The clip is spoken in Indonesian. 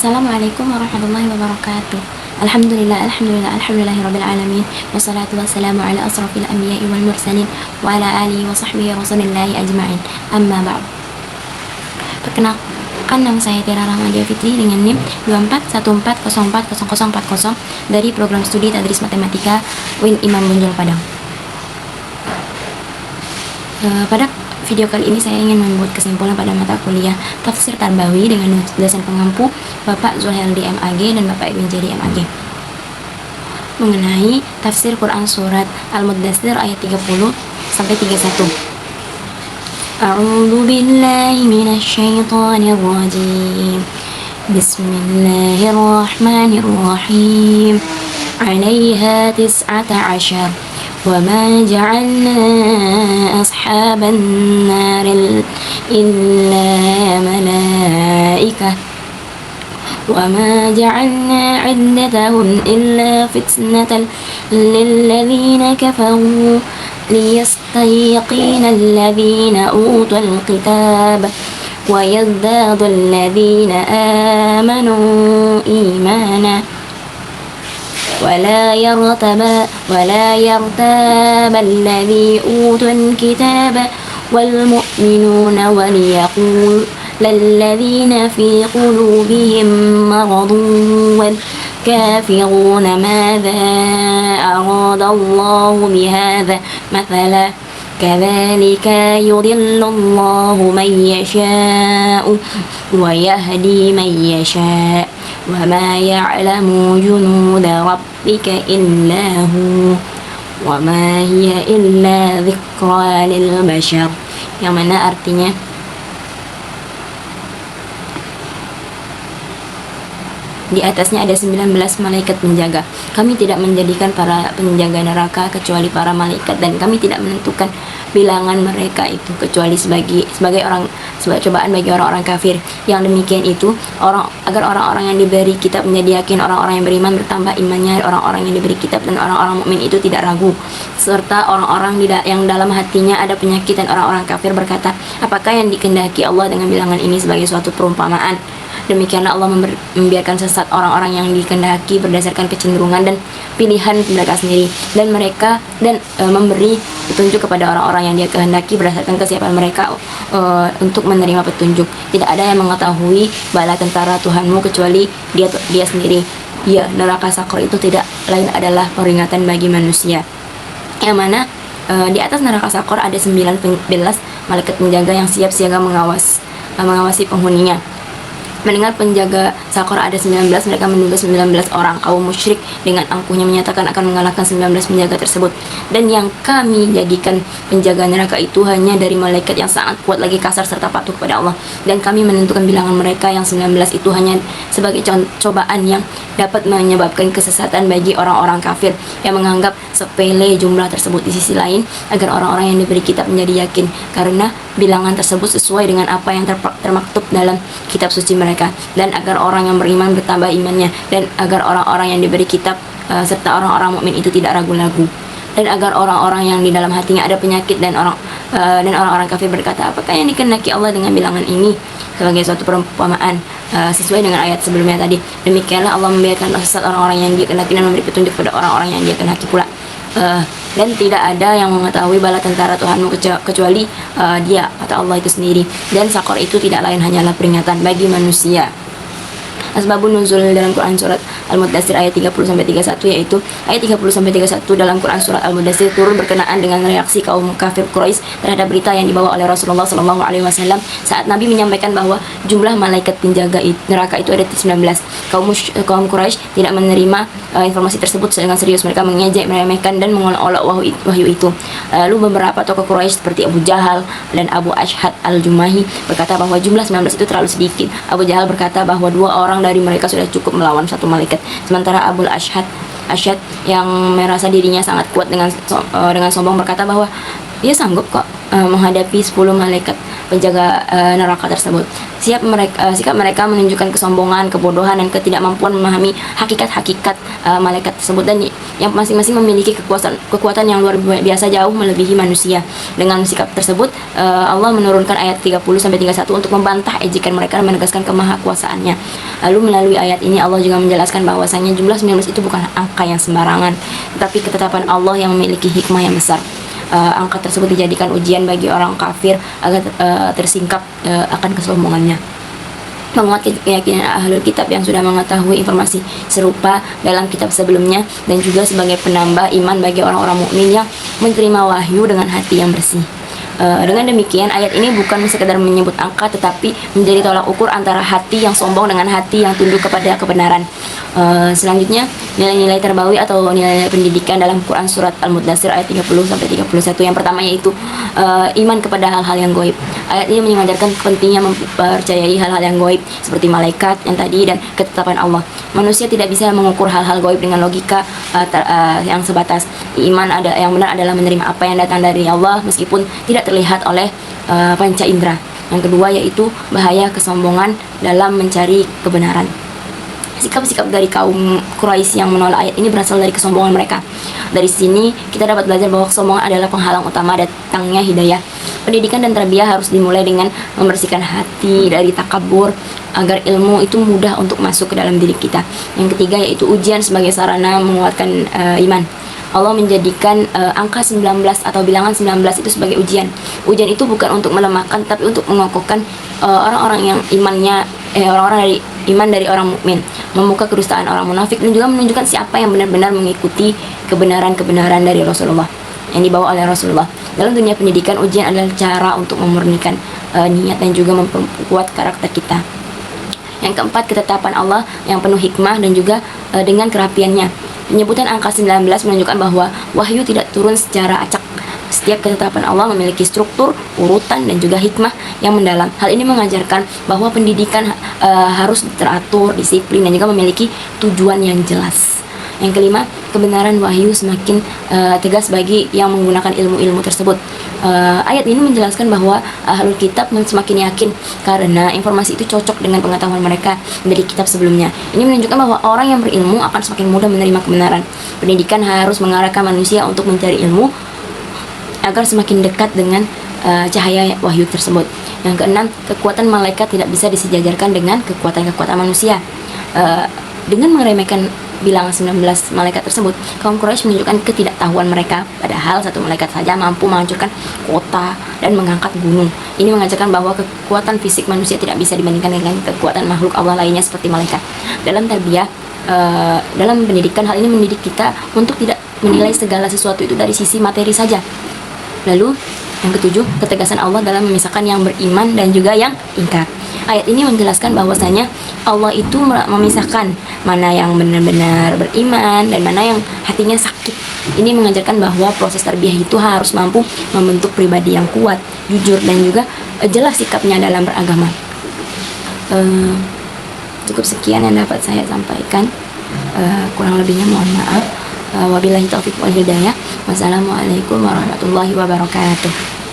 Assalamualaikum warahmatullahi wabarakatuh. Alhamdulillahirabbil alamin. Wassalatu wassalamu ala asrofil anbiya'i wal mursalin wa ala alihi wa sahbihi rasulillahi ajma'in. Amma ba'd. Perkenalkan, nama saya Tiara Rahmadia Fitri dengan NIM 2414040040 dari program studi Tadris Matematika UIN Imam Bonjol Padang. Pada video kali ini saya ingin membuat kesimpulan pada mata kuliah Tafsir Tarbawi dengan dosen pengampu Bapak Zulheldi MAG dan Bapak Ibn Jadi MAG mengenai tafsir Quran surat Al-Muddatsir ayat 30 sampai 31. A'udzu billahi minasyaitonir rajim. Bismillahirrahmanirrahim. 'Alaiha 19 وما جعلنا أصحاب النار إلا ملائكة وما جعلنا عدتهم إلا فتنة للذين كفروا ليستيقن الذين أوتوا الكتاب ويزداد الذين آمنوا إيمانا ولا يرتاب الذي أوتوا الكتاب والمؤمنون وليقول للذين في قلوبهم مرض والكافرون ماذا أراد الله بهذا مثلا كذلك يضل الله من يشاء ويهدي من يشاء وما يعلم جنود ربك إلا هو وما هي إلا ذكرى للبشر, yang mana artinya di atasnya ada 19 malaikat penjaga. Kami tidak menjadikan para penjaga neraka kecuali para malaikat, dan kami tidak menentukan bilangan mereka itu kecuali sebagai cobaan bagi orang-orang kafir. Yang demikian itu agar orang-orang yang diberi kitab menjadi yakin, orang-orang yang beriman bertambah imannya, orang-orang yang diberi kitab dan orang-orang mukmin itu tidak ragu, serta orang-orang yang dalam hatinya ada penyakit, dan orang-orang kafir berkata, apakah yang dikehendaki Allah dengan bilangan ini sebagai suatu perumpamaan? Demikianlah Allah membiarkan sesat orang-orang yang dikehendaki berdasarkan kecenderungan dan pilihan mereka sendiri, dan memberi petunjuk kepada orang-orang yang Dia kehendaki berdasarkan kesiapan mereka untuk menerima petunjuk. Tidak ada yang mengetahui bala tentara Tuhanmu kecuali Dia sendiri. Ya, neraka Sakor itu tidak lain adalah peringatan bagi manusia, yang mana di atas neraka Sakor ada 19 malaikat penjaga yang siap siaga mengawasi penghuninya. Mendengar penjaga Sakor ada 19, mereka menunggu 19 orang kaum musyrik dengan angkuhnya menyatakan akan mengalahkan 19 penjaga tersebut. Dan yang kami jadikan penjaga neraka itu hanya dari malaikat yang sangat kuat lagi kasar serta patuh kepada Allah. Dan kami menentukan bilangan mereka yang 19 itu hanya sebagai cobaan yang dapat menyebabkan kesesatan bagi orang-orang kafir yang menganggap sepele jumlah tersebut. Di sisi lain, agar orang-orang yang diberi kitab menjadi yakin karena bilangan tersebut sesuai dengan apa yang termaktub dalam kitab suci mereka, dan agar orang yang beriman bertambah imannya, dan agar orang-orang yang diberi kitab serta orang-orang mukmin itu tidak ragu-ragu, dan agar orang-orang yang di dalam hatinya ada penyakit dan orang-orang kafir berkata, apakah yang dikehendaki Allah dengan bilangan ini sebagai suatu perumpamaan, sesuai dengan ayat sebelumnya tadi. Demikianlah Allah membiarkan sesat orang-orang yang Dia kehendaki dan memberi petunjuk kepada orang-orang yang Dia kehendaki pula. Dan tidak ada yang mengetahui bala tentara Tuhanmu kecuali Dia atau Allah itu sendiri, dan Sakor itu tidak lain hanyalah peringatan bagi manusia. Asbabun nuzul dalam Quran surat Al-Muddatsir ayat 30-31, yaitu ayat 30-31 dalam Quran surat Al-Muddatsir turun berkenaan dengan reaksi kaum kafir Quraisy terhadap berita yang dibawa oleh Rasulullah SAW saat Nabi menyampaikan bahwa jumlah malaikat penjaga neraka itu ada 19. Kaum Quraisy tidak menerima informasi tersebut dengan serius. Mereka mengejek, meremehkan, dan mengolok-olok wahyu itu. Lalu beberapa tokoh Quraisy seperti Abu Jahal dan Abu Ashhad Al-Jumahi berkata bahwa jumlah 19 itu terlalu sedikit. Abu Jahal berkata bahwa 2 orang dari mereka sudah cukup melawan satu malaikat. Sementara Abu Ashhad yang merasa dirinya sangat kuat dengan sombong berkata bahwa Ia sanggup kok menghadapi 10 malaikat penjaga neraka tersebut. Sikap mereka menunjukkan kesombongan, kebodohan, dan ketidakmampuan memahami hakikat-hakikat malaikat tersebut, dan yang masing-masing memiliki kekuatan yang luar biasa jauh melebihi manusia. Dengan sikap tersebut, Allah menurunkan ayat 30-31 untuk membantah ejekan mereka dan menegaskan kemahakuasaannya. Lalu melalui ayat ini Allah juga menjelaskan bahwasanya jumlah 19 itu bukan angka yang sembarangan, tetapi ketetapan Allah yang memiliki hikmah yang besar. Angka tersebut dijadikan ujian bagi orang kafir agar tersingkap akan kesombongannya. Menguat keyakinan ahlul kitab yang sudah mengetahui informasi serupa dalam kitab sebelumnya, dan juga sebagai penambah iman bagi orang-orang mukmin yang menerima wahyu dengan hati yang bersih. Dengan demikian, ayat ini bukan sekedar menyebut angka, tetapi menjadi tolak ukur antara hati yang sombong dengan hati yang tunduk kepada kebenaran. Selanjutnya, nilai-nilai terbawi atau nilai pendidikan dalam Quran surat Al-Muddatsir ayat 30-31. Yang pertama yaitu iman kepada hal-hal yang gaib. Ayat ini mengajarkan pentingnya mempercayai hal-hal yang gaib seperti malaikat yang tadi dan ketetapan Allah. Manusia tidak bisa mengukur hal-hal gaib dengan logika yang sebatas. Iman yang benar adalah menerima apa yang datang dari Allah meskipun tidak terlihat oleh panca indera. Yang kedua yaitu bahaya kesombongan dalam mencari kebenaran. Sikap-sikap dari kaum Quraisy yang menolak ayat ini berasal dari kesombongan mereka. Dari sini kita dapat belajar bahwa kesombongan adalah penghalang utama datangnya hidayah. Pendidikan dan tarbiyah harus dimulai dengan membersihkan hati dari takabur agar ilmu itu mudah untuk masuk ke dalam diri kita. Yang ketiga yaitu ujian sebagai sarana menguatkan iman. Allah menjadikan angka 19 atau bilangan 19 itu sebagai ujian. Ujian itu bukan untuk melemahkan, tapi untuk mengokohkan orang-orang yang orang-orang dari iman dari orang mukmin, membuka kedustaan orang munafik, dan juga menunjukkan siapa yang benar-benar mengikuti kebenaran-kebenaran dari Rasulullah yang dibawa oleh Rasulullah. Dalam dunia pendidikan, ujian adalah cara untuk memurnikan niat dan juga memperkuat karakter kita. Yang keempat, ketetapan Allah yang penuh hikmah dan juga dengan kerapiannya. Penyebutan angka 19 menunjukkan bahwa wahyu tidak turun secara acak. Setiap ketetapan Allah memiliki struktur, urutan, dan juga hikmah yang mendalam. Hal ini mengajarkan bahwa pendidikan harus teratur, disiplin, dan juga memiliki tujuan yang jelas. Yang kelima, kebenaran wahyu semakin tegas bagi yang menggunakan ilmu-ilmu tersebut. Ayat ini menjelaskan bahwa ahlul kitab semakin yakin karena informasi itu cocok dengan pengetahuan mereka dari kitab sebelumnya. Ini menunjukkan bahwa orang yang berilmu akan semakin mudah menerima kebenaran. Pendidikan harus mengarahkan manusia untuk mencari ilmu agar semakin dekat dengan cahaya wahyu tersebut. Yang keenam, kekuatan malaikat tidak bisa disejajarkan dengan kekuatan-kekuatan manusia. Dengan meremehkan bilangan 19 malaikat tersebut, kaum Quraisy menunjukkan ketidaktahuan mereka, padahal satu malaikat saja mampu menghancurkan kota dan mengangkat gunung. Ini mengajarkan bahwa kekuatan fisik manusia tidak bisa dibandingkan dengan kekuatan makhluk Allah lainnya seperti malaikat. Dalam tarbiyah, dalam pendidikan, hal ini mendidik kita untuk tidak menilai segala sesuatu itu dari sisi materi saja. Lalu yang ketujuh, ketegasan Allah dalam memisahkan yang beriman dan juga yang ingkar. Ayat ini menjelaskan bahwasanya Allah itu memisahkan mana yang benar-benar beriman dan mana yang hatinya sakit. Ini mengajarkan bahwa proses tarbiyah itu harus mampu membentuk pribadi yang kuat, jujur, dan juga jelas sikapnya dalam beragama. Cukup sekian yang dapat saya sampaikan. Kurang lebihnya mohon maaf. Wabillahi taufiq wal hidayah. Wassalamualaikum warahmatullahi wabarakatuh.